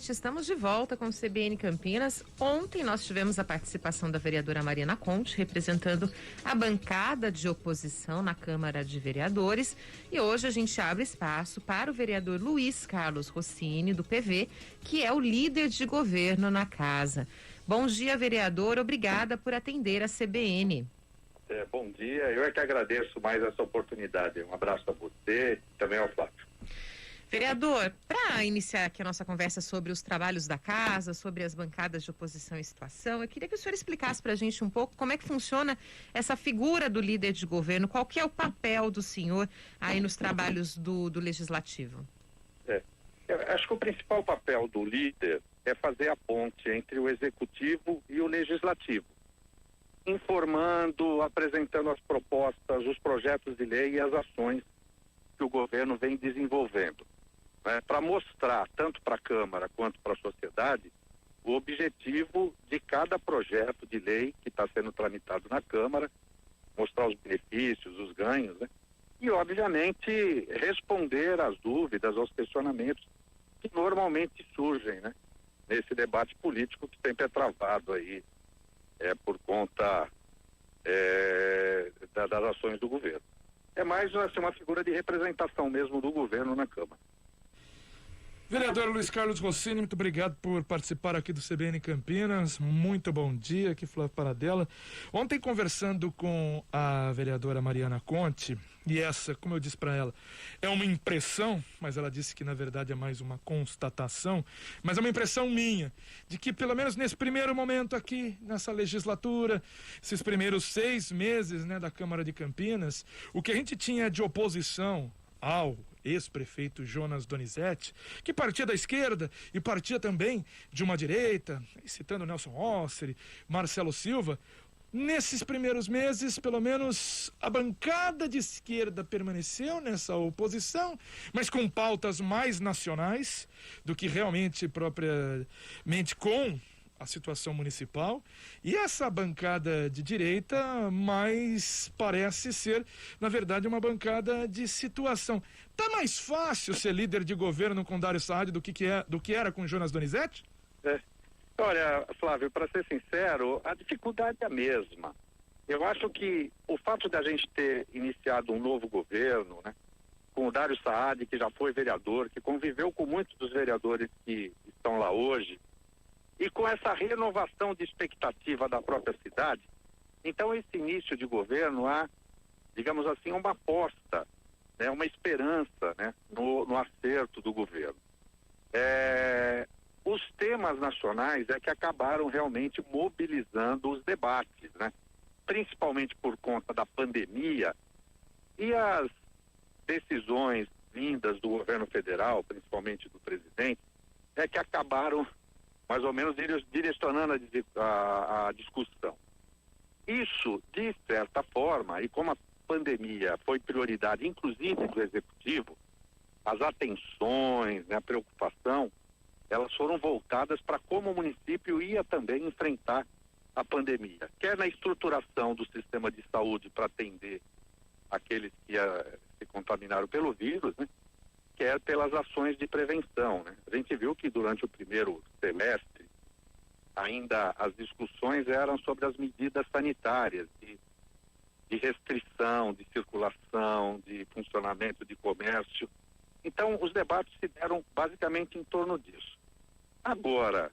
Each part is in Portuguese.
Estamos de volta com o CBN Campinas. Ontem nós tivemos a participação da vereadora Mariana Conte, representando a bancada de oposição na Câmara de Vereadores. E hoje a gente abre espaço para o vereador Luiz Carlos Rossini, do PV, que é o líder de governo na casa. Bom dia, vereador. Obrigada por atender a CBN. Bom dia. Eu é que agradeço mais essa oportunidade. Um abraço a você e também ao Flávio. Vereador, para iniciar aqui a nossa conversa sobre os trabalhos da casa, sobre as bancadas de oposição e situação, eu queria que o senhor explicasse para a gente um pouco como é que funciona essa figura do líder de governo, qual que é o papel do senhor aí nos trabalhos do Legislativo? Eu acho que o principal papel do líder é fazer a ponte entre o Executivo e o Legislativo, informando, apresentando as propostas, os projetos de lei e as ações que o governo vem desenvolvendo, né, para mostrar, tanto para a Câmara quanto para a sociedade, o objetivo de cada projeto de lei que está sendo tramitado na Câmara, mostrar os benefícios, os ganhos, né, e, obviamente, responder às dúvidas, aos questionamentos que normalmente surgem, né, nesse debate político que sempre é travado aí por conta das ações do governo. É mais assim, uma figura de representação mesmo do governo na Câmara. Vereador Luiz Carlos Rossini, muito obrigado por participar aqui do CBN Campinas. Muito bom dia, aqui Flávio Paradella. Ontem, conversando com a vereadora Mariana Conte, e essa, como eu disse para ela, é uma impressão, mas ela disse que na verdade é mais uma constatação, mas é uma impressão minha, de que pelo menos nesse primeiro momento aqui, nessa legislatura, esses primeiros 6 meses, né, da Câmara de Campinas, o que a gente tinha de oposição ao ex-prefeito Jonas Donizete, que partia da esquerda e partia também de uma direita, citando Nelson Rossi, Marcelo Silva. Nesses primeiros meses, pelo menos, a bancada de esquerda permaneceu nessa oposição, mas com pautas mais nacionais do que realmente propriamente com a situação municipal, e essa bancada de direita mais parece ser, na verdade, uma bancada de situação. Tá mais fácil ser líder de governo com Dario Saad do que era com Jonas Donizete? Olha, Flávio, para ser sincero, a dificuldade é a mesma. Eu acho que o fato da gente ter iniciado um novo governo, né, com o Dario Saad, que já foi vereador, que conviveu com muitos dos vereadores que estão lá hoje, e com essa renovação de expectativa da própria cidade, então esse início de governo há, digamos assim, uma aposta, né, uma esperança, né, no acerto do governo. Os temas nacionais é que acabaram realmente mobilizando os debates, né, principalmente por conta da pandemia e as decisões vindas do governo federal, principalmente do presidente, é que acabaram mais ou menos direcionando a discussão. Isso, de certa forma, e como a pandemia foi prioridade, inclusive do Executivo, as atenções, né, a preocupação, elas foram voltadas para como o município ia também enfrentar a pandemia, quer na estruturação do sistema de saúde para atender aqueles que se contaminaram pelo vírus, né, quer pelas ações de prevenção, né? A gente viu que durante o primeiro semestre ainda as discussões eram sobre as medidas sanitárias de restrição, de circulação, de funcionamento de comércio. Então os debates se deram basicamente em torno disso. Agora,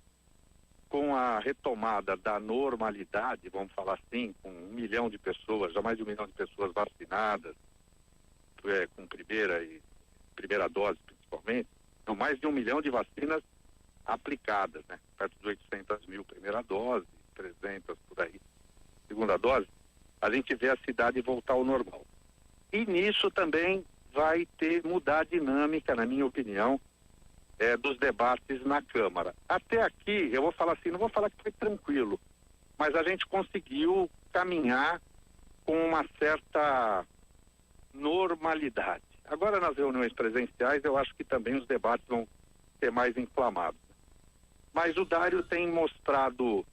com a retomada da normalidade, vamos falar assim, com 1 milhão de pessoas, já mais de 1 milhão de pessoas vacinadas, com primeira dose principalmente, são mais de 1 milhão de vacinas aplicadas, né? Perto de 800 mil primeira dose, 300 por aí, segunda dose, a gente vê a cidade voltar ao normal. E nisso também vai mudar a dinâmica, na minha opinião, dos debates na Câmara. Até aqui, eu vou falar assim, não vou falar que foi tranquilo, mas a gente conseguiu caminhar com uma certa normalidade. Agora, nas reuniões presenciais, eu acho que também os debates vão ser mais inflamados. Mas o Dário tem mostrado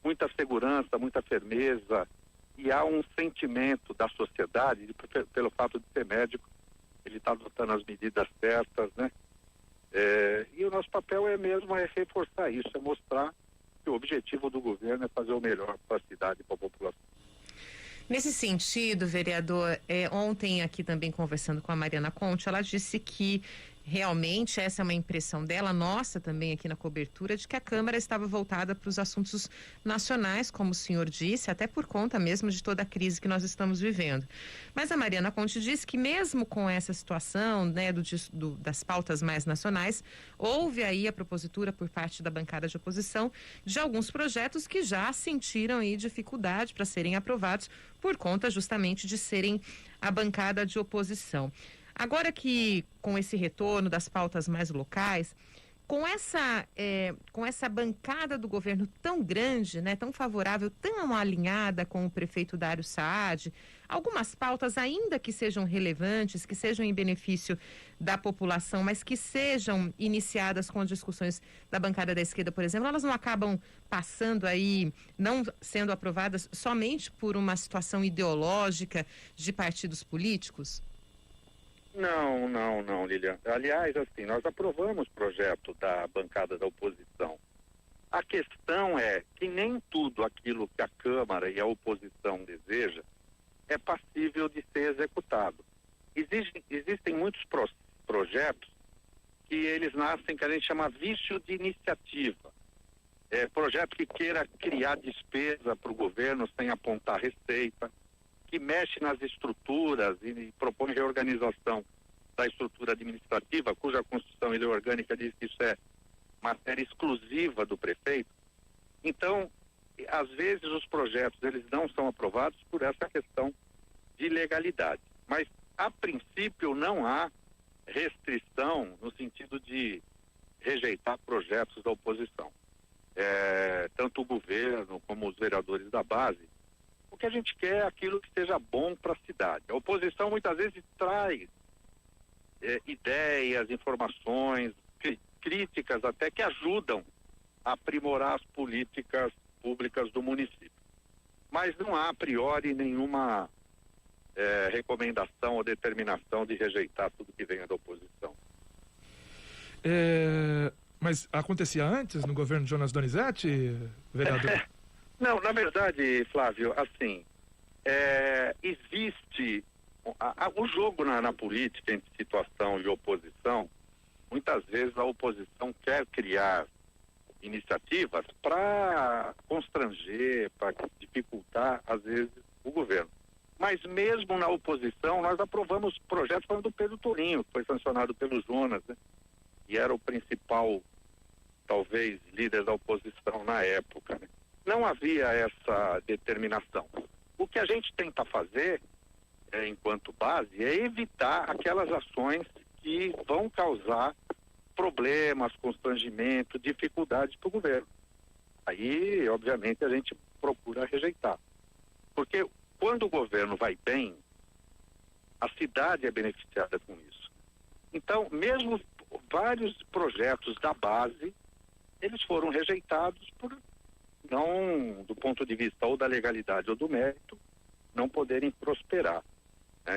muita segurança, muita firmeza, e há um sentimento da sociedade, pelo fato de ser médico, ele está adotando as medidas certas, né? E o nosso papel é reforçar isso, é mostrar que o objetivo do governo é fazer o melhor para a cidade e para a população. Nesse sentido, vereador, ontem aqui também conversando com a Mariana Conte, ela disse que realmente essa é uma impressão dela, nossa também aqui na cobertura, de que a Câmara estava voltada para os assuntos nacionais, como o senhor disse, até por conta mesmo de toda a crise que nós estamos vivendo. Mas a Mariana Conte disse que mesmo com essa situação, né, das pautas mais nacionais, houve aí a propositura por parte da bancada de oposição de alguns projetos que já sentiram aí dificuldade para serem aprovados por conta justamente de serem a bancada de oposição. Agora que com esse retorno das pautas mais locais, com essa bancada do governo tão grande, né, tão favorável, tão alinhada com o prefeito Dário Saad, algumas pautas, ainda que sejam relevantes, que sejam em benefício da população, mas que sejam iniciadas com discussões da bancada da esquerda, por exemplo, elas não acabam passando aí, não sendo aprovadas somente por uma situação ideológica de partidos políticos? Não, Lilian. Aliás, assim, nós aprovamos o projeto da bancada da oposição. A questão é que nem tudo aquilo que a Câmara e a oposição deseja é passível de ser executado. Existem muitos projetos que eles nascem, que a gente chama vício de iniciativa. Projeto que queira criar despesa para o governo sem apontar receita, que mexe nas estruturas e propõe reorganização da estrutura administrativa, cuja Constituição e Lei Orgânica diz que isso é matéria exclusiva do prefeito. Então, às vezes os projetos eles não são aprovados por essa questão de legalidade. Mas, a princípio, não há restrição no sentido de rejeitar projetos da oposição. Tanto o governo como os vereadores da base, o que a gente quer é aquilo que seja bom para a cidade. A oposição muitas vezes traz ideias, informações, críticas até que ajudam a aprimorar as políticas públicas do município. Mas não há a priori nenhuma recomendação ou determinação de rejeitar tudo que venha da oposição. Mas acontecia antes no governo Jonas Donizete, vereador? Não, na verdade, Flávio, assim, existe o jogo na política entre situação e oposição. Muitas vezes a oposição quer criar iniciativas para constranger, para dificultar, às vezes, o governo. Mas mesmo na oposição, nós aprovamos projetos falando do Pedro Torinho, que foi sancionado pelo Jonas, né? E era o principal, talvez, líder da oposição na época, né? Não havia essa determinação. O que a gente tenta fazer, enquanto base, é evitar aquelas ações que vão causar problemas, constrangimento, dificuldades para o governo. Aí, obviamente, a gente procura rejeitar. Porque quando o governo vai bem, a cidade é beneficiada com isso. Então, mesmo vários projetos da base, eles foram rejeitados por não, do ponto de vista ou da legalidade ou do mérito, não poderem prosperar.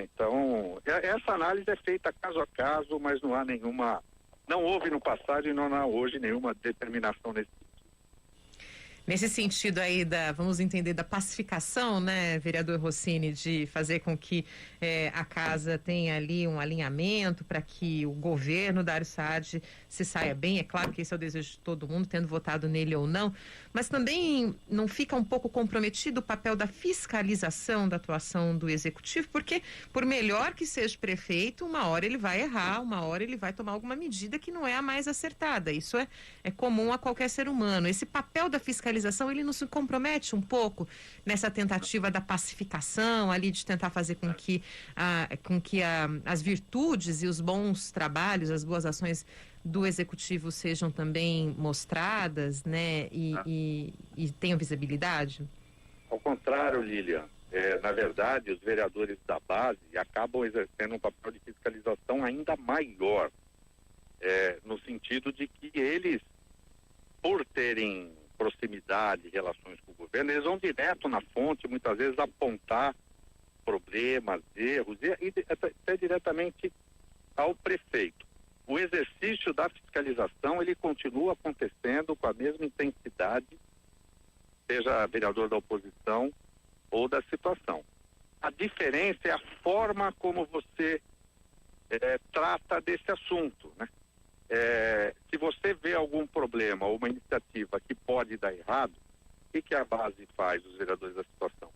Então, essa análise é feita caso a caso, mas não houve no passado e não há hoje nenhuma determinação nesse sentido. Nesse sentido aí vamos entender, da pacificação, né, vereador Rossini, de fazer com que a casa tenha ali um alinhamento para que o governo Dário Saad se saia bem. É claro que esse é o desejo de todo mundo, tendo votado nele ou não, mas também não fica um pouco comprometido o papel da fiscalização da atuação do executivo, porque por melhor que seja o prefeito, uma hora ele vai errar, uma hora ele vai tomar alguma medida que não é a mais acertada. Isso é comum a qualquer ser humano. Esse papel da fiscalização, ele não se compromete um pouco nessa tentativa da pacificação ali, de tentar fazer com que as virtudes e os bons trabalhos, as boas ações do executivo sejam também mostradas, né, e tenham visibilidade? Ao contrário, Lilian, na verdade, os vereadores da base acabam exercendo um papel de fiscalização ainda maior, no sentido de que eles, por terem proximidade, relações com o governo, eles vão direto na fonte, muitas vezes apontar problemas, erros, e até diretamente ao prefeito. o exercício da fiscalização, ele continua acontecendo com a mesma intensidade, seja vereador da oposição ou da situação. A diferença é a forma como você trata desse assunto, né? Se você vê algum problema ou uma iniciativa que pode dar errado, o que a base faz, os vereadores da situação?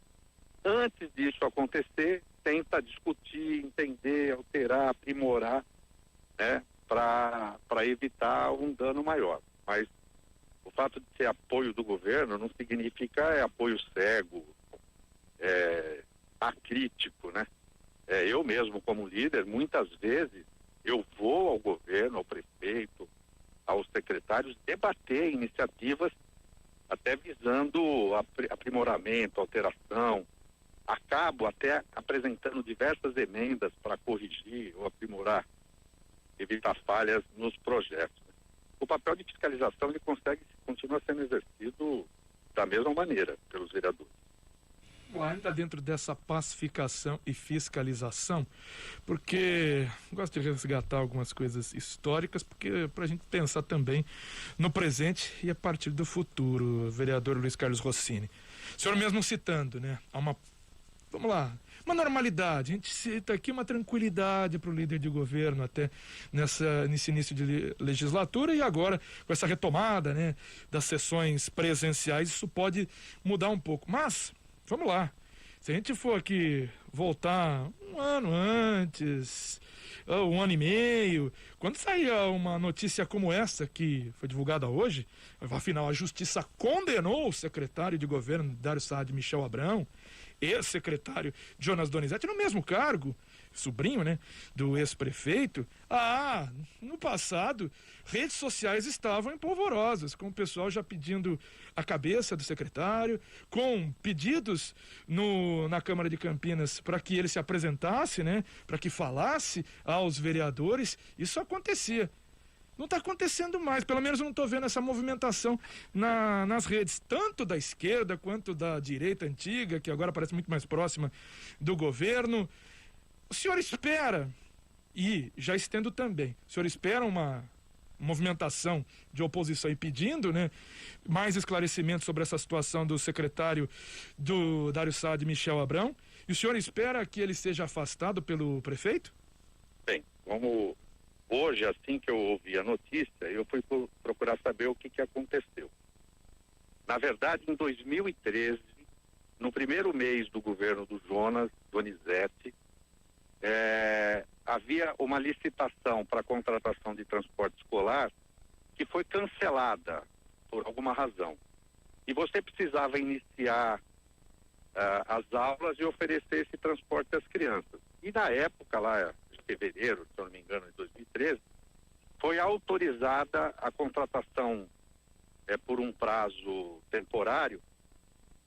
Antes disso acontecer, tenta discutir, entender, alterar, aprimorar, né, para evitar um dano maior. Mas o fato de ser apoio do governo não significa apoio cego, acrítico, né? Eu mesmo, como líder, muitas vezes eu vou ao governo, ao prefeito, aos secretários, debater iniciativas até visando aprimoramento, alteração. Acabo até apresentando diversas emendas para corrigir ou aprimorar, evitar falhas nos projetos. O papel de fiscalização ele continua sendo exercido da mesma maneira pelos vereadores. Ainda dentro dessa pacificação e fiscalização, porque gosto de resgatar algumas coisas históricas, porque para a gente pensar também no presente e a partir do futuro, vereador Luiz Carlos Rossini. O senhor mesmo citando, né? Há uma normalidade, a gente cita aqui uma tranquilidade para o líder de governo até nesse início de legislatura, e agora com essa retomada, né, das sessões presenciais, isso pode mudar um pouco, mas vamos lá, se a gente for aqui voltar um ano antes, um ano e meio, quando saía uma notícia como essa que foi divulgada hoje, afinal a justiça condenou o secretário de governo Dário Saad Michel Abrão, ex-secretário Jonas Donizete, no mesmo cargo, sobrinho, né, do ex-prefeito. No passado, redes sociais estavam empolvorosas, com o pessoal já pedindo a cabeça do secretário, com pedidos na Câmara de Campinas para que ele se apresentasse, né, para que falasse aos vereadores. Isso acontecia. Não está acontecendo mais, pelo menos eu não estou vendo essa movimentação nas redes, tanto da esquerda quanto da direita antiga, que agora parece muito mais próxima do governo. O senhor espera, e já estendo também, o senhor espera uma movimentação de oposição e pedindo, né, mais esclarecimentos sobre essa situação do secretário do Dário Saad Michel Abrão, e o senhor espera que ele seja afastado pelo prefeito? Bem, hoje, assim que eu ouvi a notícia, eu fui procurar saber o que aconteceu. Na verdade, em 2013, no primeiro mês do governo do Jonas Donizete, havia uma licitação para a contratação de transporte escolar que foi cancelada por alguma razão. E você precisava iniciar as aulas e oferecer esse transporte às crianças. E na época, lá em fevereiro, se eu não me engano, de 2013, foi autorizada a contratação por um prazo temporário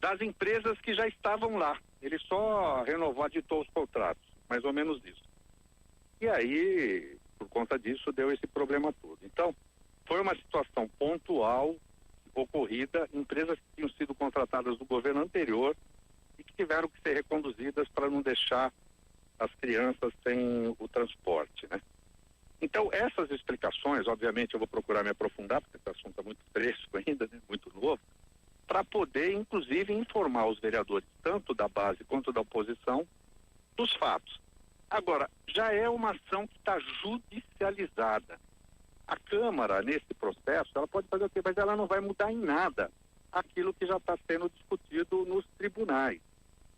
das empresas que já estavam lá. Ele só renovou, aditou os contratos, mais ou menos isso. E aí, por conta disso, deu esse problema todo. Então, foi uma situação pontual, ocorrida, empresas que tinham sido contratadas do governo anterior e que tiveram que ser reconduzidas para não deixar as crianças sem o transporte, né? Então, essas explicações, obviamente eu vou procurar me aprofundar, porque esse assunto é muito fresco ainda, né? Muito novo, para poder, inclusive, informar os vereadores, tanto da base quanto da oposição, dos fatos. Agora, já é uma ação que está judicializada. A Câmara, nesse processo, ela pode fazer o quê? Mas ela não vai mudar em nada aquilo que já está sendo discutido nos tribunais.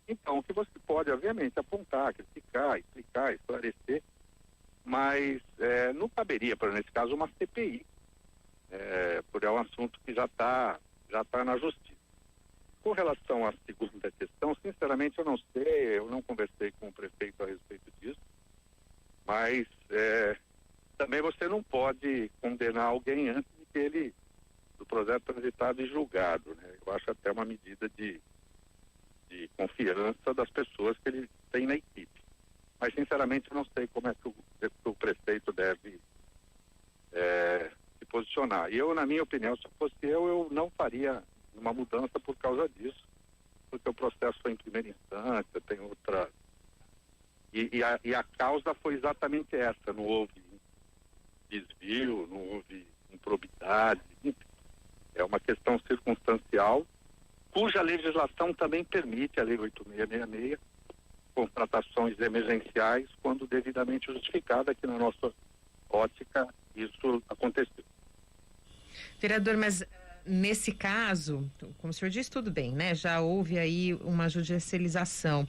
Então, o que você pode, obviamente, apontar, criticar, explicar, esclarecer, mas não caberia, nesse caso, uma CPI, porque é um assunto que já tá na justiça. Com relação à segunda questão, sinceramente eu não sei, eu não conversei com o prefeito a respeito disso, mas também você não pode condenar alguém antes de que do projeto transitado e julgado, né? Eu acho até uma medida de confiança das pessoas que ele tem na equipe. Mas, sinceramente, eu não sei como é que o prefeito deve se posicionar. E eu, na minha opinião, se fosse eu não faria uma mudança por causa disso, porque o processo foi em primeira instância, tem outra... E a causa foi exatamente essa, não houve desvio, não houve improbidade, enfim. É uma questão circunstancial, cuja legislação também permite, a Lei 8666, contratações emergenciais quando devidamente justificada, que na nossa ótica isso aconteceu. Vereador, mas nesse caso, como o senhor disse, tudo bem, né? Já houve aí uma judicialização.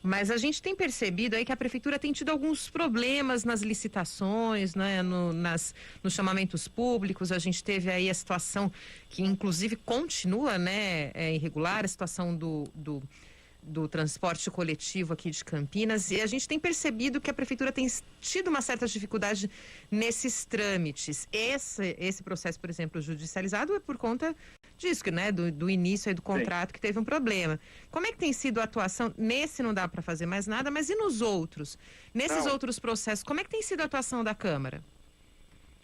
Mas a gente tem percebido aí que a prefeitura tem tido alguns problemas nas licitações, né, nos chamamentos públicos. A gente teve aí a situação que inclusive continua, né, irregular, a situação do transporte coletivo aqui de Campinas, e a gente tem percebido que a prefeitura tem tido uma certa dificuldade nesses trâmites. Esse processo, por exemplo, judicializado é por conta disso, né, do início aí do contrato. Sim. Que teve um problema. Como é que tem sido a atuação? Nesse não dá para fazer mais nada, mas e nos outros? Nesses outros processos, como é que tem sido a atuação da Câmara?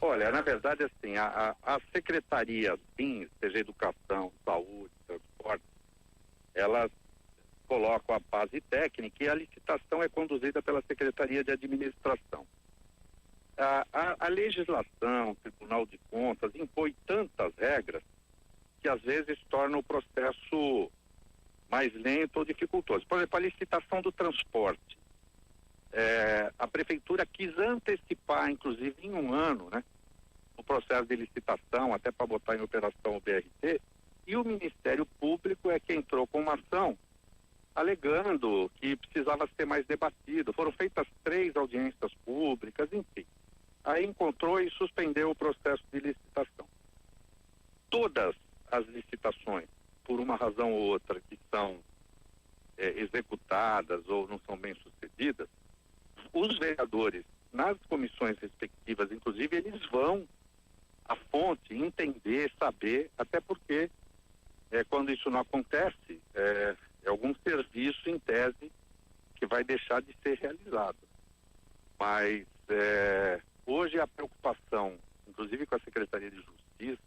Olha, na verdade, assim, a secretaria, sim, seja educação, saúde, transporte, elas colocam a base técnica e a licitação é conduzida pela Secretaria de Administração. A legislação, o Tribunal de Contas, impõe tantas regras que às vezes torna o processo mais lento ou dificultoso. Por exemplo, a licitação do transporte. A Prefeitura quis antecipar, inclusive em um ano, né, o processo de licitação, até para botar em operação o BRT, e o Ministério Público é que entrou com uma ação alegando que precisava ser mais debatido. Foram feitas 3 audiências públicas, enfim. Aí encontrou e suspendeu o processo de licitação. Todas as licitações, por uma razão ou outra, que são executadas ou não são bem sucedidas, os vereadores, nas comissões respectivas, inclusive, eles vão à fonte entender, saber, até porque quando isso não acontece, é algum serviço, em tese, que vai deixar de ser realizado. Mas hoje a preocupação, inclusive com a Secretaria de Justiça,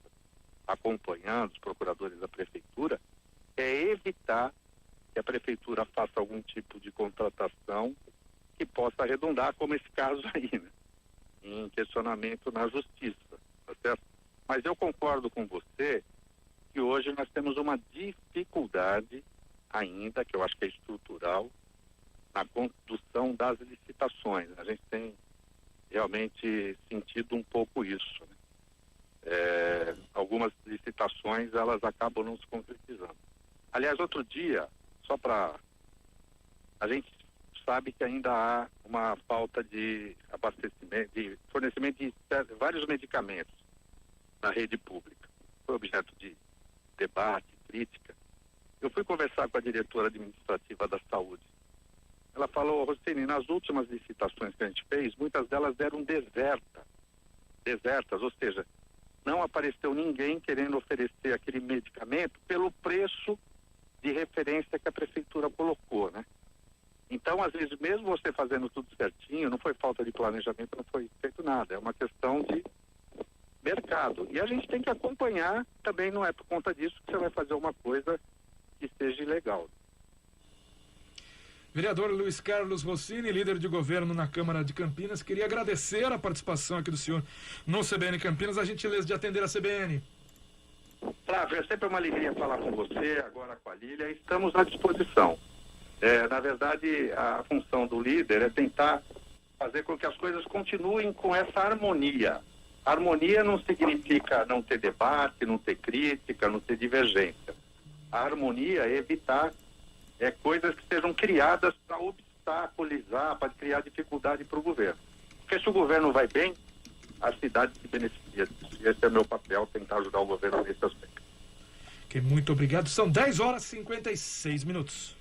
acompanhando os procuradores da Prefeitura, é evitar que a Prefeitura faça algum tipo de contratação que possa arredondar, como esse caso aí, né, em questionamento na Justiça, tá certo? Mas eu concordo com você que hoje nós temos uma dificuldade ainda, que eu acho que é estrutural, na condução das licitações. A gente tem realmente sentido um pouco isso, né? Algumas licitações, elas acabam não se concretizando. Aliás, outro dia, só para... A gente sabe que ainda há uma falta de abastecimento, de fornecimento de vários medicamentos na rede pública. Foi objeto de debate, crítica. Eu fui conversar com a diretora administrativa da saúde. Ela falou: Rossini, nas últimas licitações que a gente fez, muitas delas deram desertas, ou seja, não apareceu ninguém querendo oferecer aquele medicamento pelo preço de referência que a prefeitura colocou, né? Então, às vezes, mesmo você fazendo tudo certinho, não foi falta de planejamento, não foi feito nada, é uma questão de mercado. E a gente tem que acompanhar, também não é por conta disso que você vai fazer uma coisa que seja ilegal. Vereador Luiz Carlos Rossini, líder de governo na Câmara de Campinas, queria agradecer a participação aqui do senhor no CBN Campinas, a gentileza de atender a CBN. Flávio, é sempre uma alegria falar com você, agora com a Lília, estamos à disposição. Na verdade, a função do líder é tentar fazer com que as coisas continuem com essa harmonia. Harmonia não significa não ter debate, não ter crítica, não ter divergência. A harmonia é evitar coisas que sejam criadas para obstaculizar, para criar dificuldade para o governo. Porque se o governo vai bem, a cidade se beneficia disso. E esse é o meu papel, tentar ajudar o governo nesse aspecto. Muito obrigado. São 10h56.